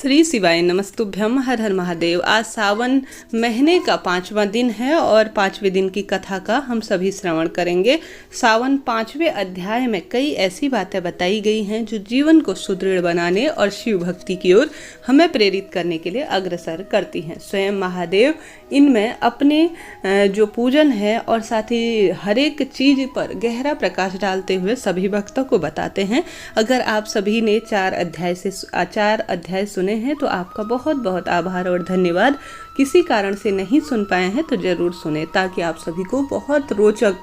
श्री शिवाय नमस्तुभ्यम। हर हर महादेव। आज सावन महीने का 5वां दिन है और 5वें दिन की कथा का हम सभी श्रवण करेंगे। सावन 5वें अध्याय में कई ऐसी बातें बताई गई हैं जो जीवन को सुदृढ़ बनाने और शिव भक्ति की ओर हमें प्रेरित करने के लिए अग्रसर करती हैं। स्वयं महादेव इनमें अपने जो पूजन है और साथ ही हर एक चीज पर गहरा प्रकाश डालते हुए सभी भक्तों को बताते हैं। अगर आप सभी ने 4 अध्याय सुने हैं तो आपका बहुत बहुत आभार और धन्यवाद। किसी कारण से नहीं सुन पाए हैं तो जरूर सुने ताकि आप सभी को बहुत रोचक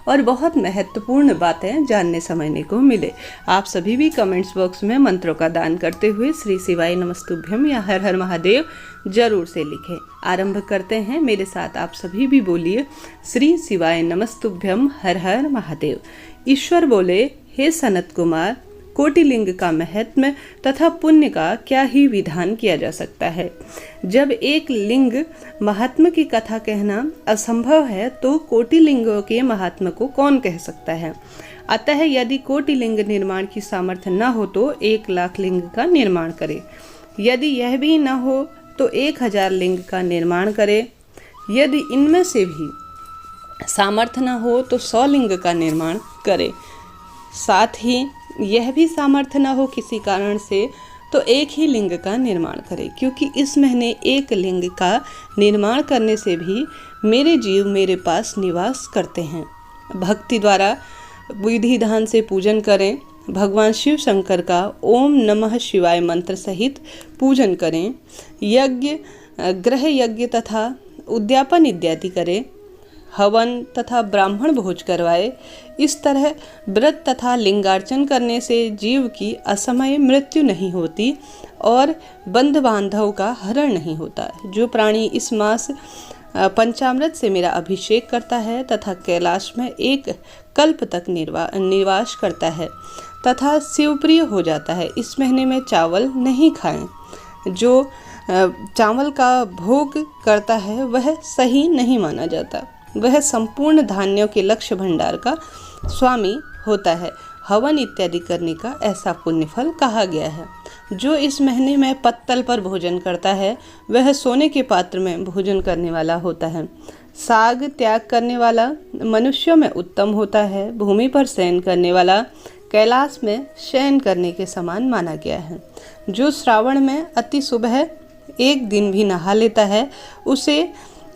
और बहुत महत्वपूर्ण बातें जानने समझने को मिले। आप सभी भी कमेंट्स बॉक्स में मंत्रों का दान करते हुए श्री शिवाय नमस्तुभ्यम या हर हर महादेव जरूर से लिखें। आरंभ करते हैं। मेरे साथ आप सभी भी बोलिए श्री शिवाय नमस्तुभ्यम हर हर महादेव। ईश्वर बोले, हे सनत कुमार, कोटिलिंग का महत्व तथा पुण्य का क्या ही विधान किया जा सकता है। जब एक लिंग महात्मा की कथा कहना असंभव है तो कोटिलिंगों के महात्मा को कौन कह सकता है। अतः यदि कोटिलिंग निर्माण की सामर्थ्य न हो तो 1 लाख लिंग का निर्माण करे। यदि यह भी न हो तो 1000 लिंग का निर्माण करे। यदि इनमें से भी सामर्थ्य न हो तो 100 लिंग का निर्माण करे। साथ ही यह भी सामर्थ्य न हो किसी कारण से तो 1 ही लिंग का निर्माण करे, क्योंकि इस महीने 1 लिंग का निर्माण करने से भी मेरे जीव मेरे पास निवास करते हैं। भक्ति द्वारा विधि विधान से पूजन करें। भगवान शिव शंकर का ओम नमः शिवाय मंत्र सहित पूजन करें। यज्ञ, ग्रह यज्ञ तथा उद्यापन इत्यादि करें। हवन तथा ब्राह्मण भोज करवाए। इस तरह व्रत तथा लिंगार्चन करने से जीव की असमय मृत्यु नहीं होती और बंध बांधव का हरण नहीं होता। जो प्राणी इस मास पंचामृत से मेरा अभिषेक करता है तथा कैलाश में 1 कल्प तक निवास करता है तथा शिवप्रिय हो जाता है, इस महीने में चावल नहीं खाएं। जो चावल का भोग करता है वह सही नहीं माना जाता। वह संपूर्ण धान्यों के लक्ष्य भंडार का स्वामी होता है। हवन इत्यादि करने का ऐसा पुण्य फल कहा गया है। जो इस महीने में पत्तल पर भोजन करता है वह सोने के पात्र में भोजन करने वाला होता है। साग त्याग करने वाला मनुष्यों में उत्तम होता है। भूमि पर शयन करने वाला कैलाश में शयन करने के समान माना गया है। जो श्रावण में अति सुबह 1 दिन भी नहा लेता है उसे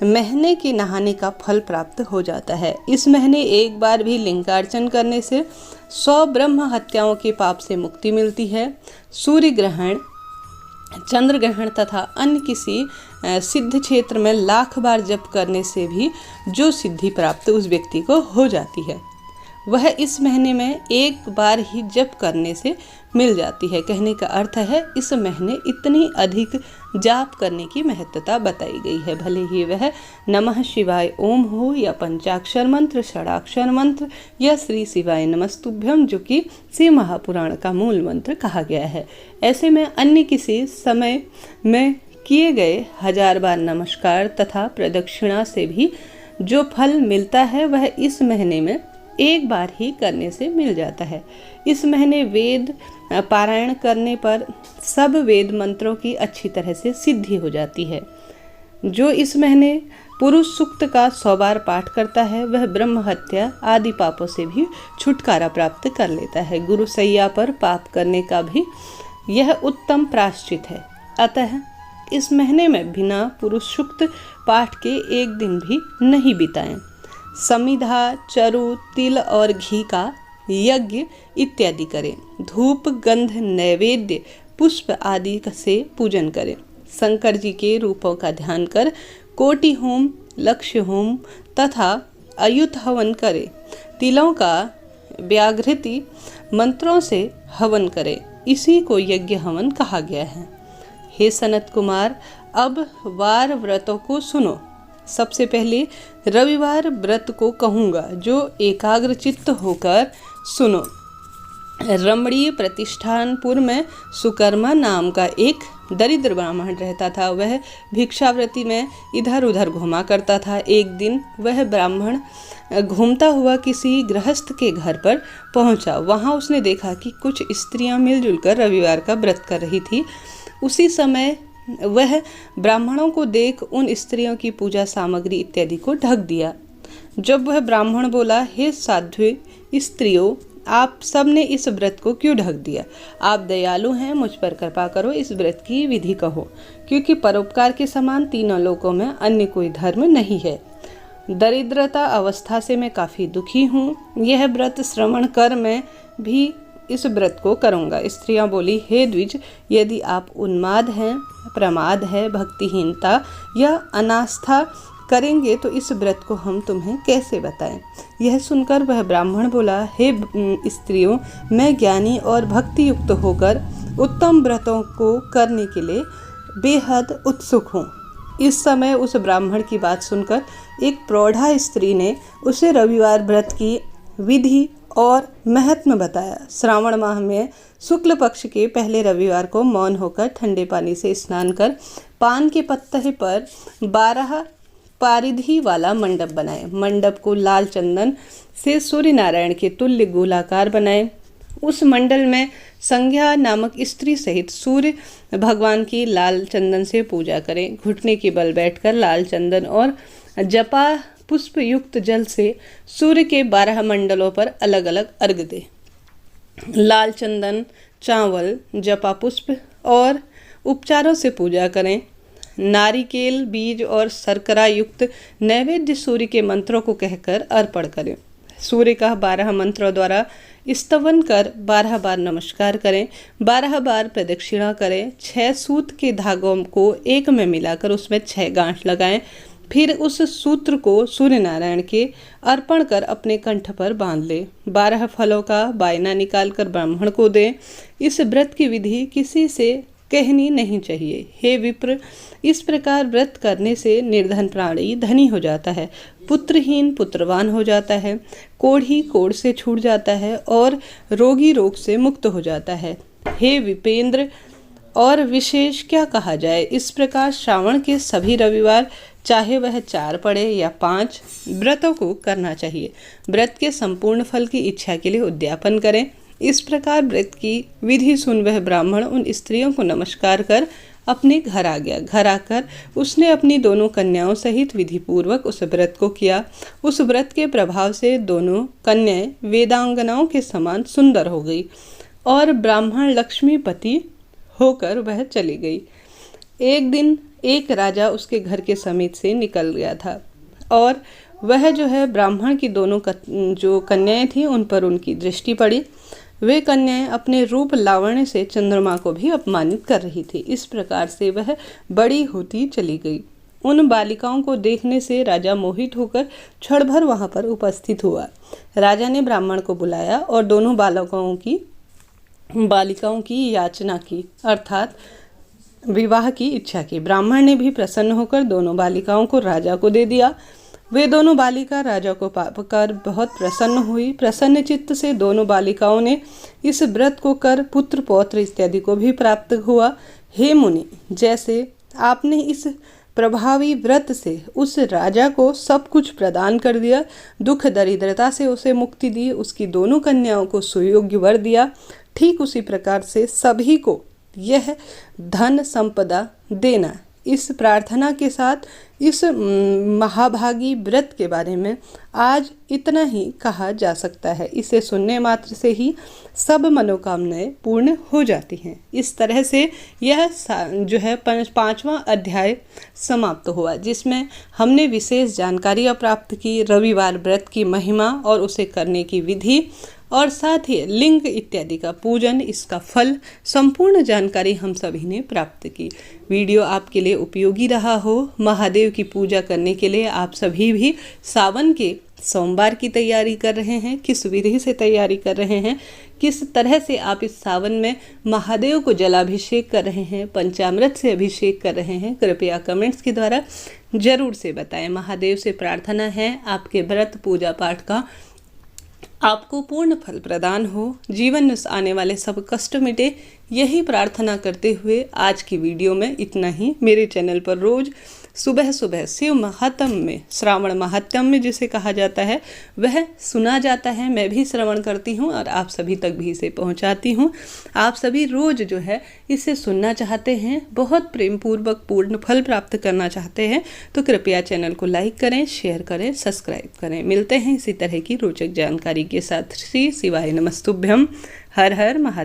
महीने के नहाने का फल प्राप्त हो जाता है। इस महीने 1 बार भी लिंगार्चन करने से 100 ब्रह्म हत्याओं के पाप से मुक्ति मिलती है। सूर्य ग्रहण, चंद्र ग्रहण तथा अन्य किसी सिद्ध क्षेत्र में 1,00,000 बार जप करने से भी जो सिद्धि प्राप्त उस व्यक्ति को हो जाती है वह इस महीने में 1 बार ही जप करने से मिल जाती है। कहने का अर्थ है इस महीने इतनी अधिक जाप करने की महत्वता बताई गई है। भले ही वह नमः शिवाय ओम हो या पंचाक्षर मंत्र, षडाक्षर मंत्र या श्री शिवाय नमस्तुभ्यम जो कि शिव महापुराण का मूल मंत्र कहा गया है। ऐसे में अन्य किसी समय में किए गए 1000 बार नमस्कार तथा प्रदक्षिणा से भी जो फल मिलता है वह इस महीने में 1 बार ही करने से मिल जाता है। इस महीने वेद पारायण करने पर सब वेद मंत्रों की अच्छी तरह से सिद्धि हो जाती है। जो इस महीने पुरुष सूक्त का 100 बार पाठ करता है वह ब्रह्म हत्या आदि पापों से भी छुटकारा प्राप्त कर लेता है। गुरु सैया पर पाप करने का भी यह उत्तम प्रायश्चित है। अतः इस महीने में बिना पुरुष सूक्त पाठ के 1 दिन भी नहीं बिताएं। समिधा, चरु, तिल और घी का यज्ञ इत्यादि करें। धूप, गंध, नैवेद्य, पुष्प आदि से पूजन करें। शंकर जी के रूपों का ध्यान कर कोटि होम, लक्ष्य होम तथा अयुत हवन करें। तिलों का व्याघृति मंत्रों से हवन करें। इसी को यज्ञ हवन कहा गया है। हे सनत कुमार, अब वार व्रतों को सुनो। सबसे पहले रविवार व्रत को कहूँगा जो एकाग्र चित्त होकर सुनो। रमणीय प्रतिष्ठानपुर में सुकर्मा नाम का एक दरिद्र ब्राह्मण रहता था। वह भिक्षावृत्ति में इधर उधर घुमा करता था। एक दिन वह ब्राह्मण घूमता हुआ किसी गृहस्थ के घर पर पहुंचा। वहां उसने देखा कि कुछ स्त्रियां मिलजुल कर रविवार का व्रत कर रही थी। उसी समय वह ब्राह्मणों को देख उन स्त्रियों की पूजा सामग्री इत्यादि को ढक दिया। जब वह ब्राह्मण बोला, हे साध्वी स्त्रियों, आप सब ने इस व्रत को क्यों ढक दिया? आप दयालु हैं, मुझ पर कृपा करो, इस व्रत की विधि कहो, क्योंकि परोपकार के समान तीनों लोकों में अन्य कोई धर्म नहीं है। दरिद्रता अवस्था से मैं काफ़ी दुखी हूँ। यह व्रत श्रवण कर मैं भी इस व्रत को करूँगा। स्त्रियाँ बोली, हे द्विज, यदि आप उन्माद हैं, प्रमाद है, भक्तिहीनता या अनास्था करेंगे तो इस व्रत को हम तुम्हें कैसे बताएं? यह सुनकर वह ब्राह्मण बोला, हे स्त्रियों, मैं ज्ञानी और भक्ति युक्त होकर उत्तम व्रतों को करने के लिए बेहद उत्सुक हूँ। इस समय उस ब्राह्मण की बात सुनकर एक प्रौढ़ा स्त्री ने उसे रविवार व्रत की विधि और महत्व बताया। श्रावण माह में शुक्ल पक्ष के पहले रविवार को मौन होकर ठंडे पानी से स्नान कर पान के पत्ते पर 12 पारिधि वाला मंडप बनाए। मंडप को लाल चंदन से सूर्य नारायण के तुल्य गोलाकार बनाए। उस मंडल में संज्ञा नामक स्त्री सहित सूर्य भगवान की लाल चंदन से पूजा करें। घुटने के बल बैठकर लाल चंदन और जपा पुष्प युक्त जल से सूर्य के 12 मंडलों पर अलग अलग अर्घ दे। लाल चंदन, चावल, जपा पुष्प और उपचारों से पूजा करें। नारिकेल, बीज और शर्करा युक्त नैवेद्य सूर्य के मंत्रों को कहकर अर्पण करें। सूर्य का 12 मंत्रों द्वारा स्तवन कर 12 बार नमस्कार करें। 12 बार प्रदक्षिणा करें। 6 सूत के धागों को एक में मिलाकर उसमें 6 गांठ लगाएं। फिर उस सूत्र को सूर्य नारायण के अर्पण कर अपने कंठ पर बांध ले। 12 फलों का बायना निकालकर ब्राह्मण को दें। इस व्रत की विधि किसी से कहनी नहीं चाहिए। हे विप्र, इस प्रकार व्रत करने से निर्धन प्राणी धनी हो जाता है, पुत्रहीन पुत्रवान हो जाता है, कोढ़ी कोढ़ से छूट जाता है और रोगी रोग से मुक्त हो जाता है। हे विपेंद्र, और विशेष क्या कहा जाए? इस प्रकार श्रावण के सभी रविवार, चाहे वह 4 पड़े या 5, व्रतों को करना चाहिए। व्रत के संपूर्ण फल की इच्छा के लिए उद्यापन करें। इस प्रकार व्रत की विधि सुन वह ब्राह्मण उन स्त्रियों को नमस्कार कर अपने घर आ गया। घर आकर उसने अपनी दोनों कन्याओं सहित विधि पूर्वक उस व्रत को किया। उस व्रत के प्रभाव से दोनों कन्याएं वेदांगनाओं के समान सुंदर हो गई और ब्राह्मण लक्ष्मीपति होकर वह चली गई। एक दिन एक राजा उसके घर के समीप से निकल गया था और वह जो है ब्राह्मण की दोनों जो कन्याएं थीं उन पर उनकी दृष्टि पड़ी। वे कन्याएं अपने रूप लावण्य से चंद्रमा को भी अपमानित कर रही थी। इस प्रकार से वह बड़ी होती चली गई। उन बालिकाओं को देखने से राजा मोहित होकर क्षण भर वहां पर उपस्थित हुआ। राजा ने ब्राह्मण को बुलाया और दोनों बालिकाओं की याचना की, अर्थात विवाह की इच्छा की। ब्राह्मण ने भी प्रसन्न होकर दोनों बालिकाओं को राजा को दे दिया। वे दोनों बालिका राजा को पाकर बहुत प्रसन्न हुई। प्रसन्न चित्त से दोनों बालिकाओं ने इस व्रत को कर पुत्र पौत्र इत्यादि को भी प्राप्त हुआ। हे मुनि, जैसे आपने इस प्रभावी व्रत से उस राजा को सब कुछ प्रदान कर दिया, दुख दरिद्रता से उसे मुक्ति दी, उसकी दोनों कन्याओं को सुयोग्य वर दिया, ठीक उसी प्रकार से सभी को यह धन संपदा देना। इस प्रार्थना के साथ इस महाभागी व्रत के बारे में आज इतना ही कहा जा सकता है। इसे सुनने मात्र से ही सब मनोकामनाएं पूर्ण हो जाती हैं। इस तरह से यह जो है 5वां अध्याय समाप्त हुआ, जिसमें हमने विशेष जानकारियाँ प्राप्त की, रविवार व्रत की महिमा और उसे करने की विधि और साथ ही लिंग इत्यादि का पूजन, इसका फल, संपूर्ण जानकारी हम सभी ने प्राप्त की। वीडियो आपके लिए उपयोगी रहा हो। महादेव की पूजा करने के लिए आप सभी भी सावन के सोमवार की तैयारी कर रहे हैं, किस विधि से तैयारी कर रहे हैं, किस तरह से आप इस सावन में महादेव को जलाभिषेक कर रहे हैं, पंचामृत से अभिषेक कर रहे हैं, कृपया कमेंट्स के द्वारा जरूर से बताएं। महादेव से प्रार्थना है आपके व्रत पूजा पाठ का आपको पूर्ण फल प्रदान हो, जीवन में आने वाले सब कष्ट मिटे, यही प्रार्थना करते हुए आज की वीडियो में इतना ही। मेरे चैनल पर रोज सुबह सुबह शिव महात्म में, श्रावण महात्म में जिसे कहा जाता है, वह सुना जाता है। मैं भी श्रवण करती हूँ और आप सभी तक भी इसे पहुँचाती हूँ। आप सभी रोज जो है इसे सुनना चाहते हैं, बहुत प्रेम पूर्वक पूर्ण फल प्राप्त करना चाहते हैं, तो कृपया चैनल को लाइक करें, शेयर करें, सब्सक्राइब करें। मिलते हैं इसी तरह की रोचक जानकारी के साथ। श्री शिवाय नमस्तुभ्यम। हर हर महादेव।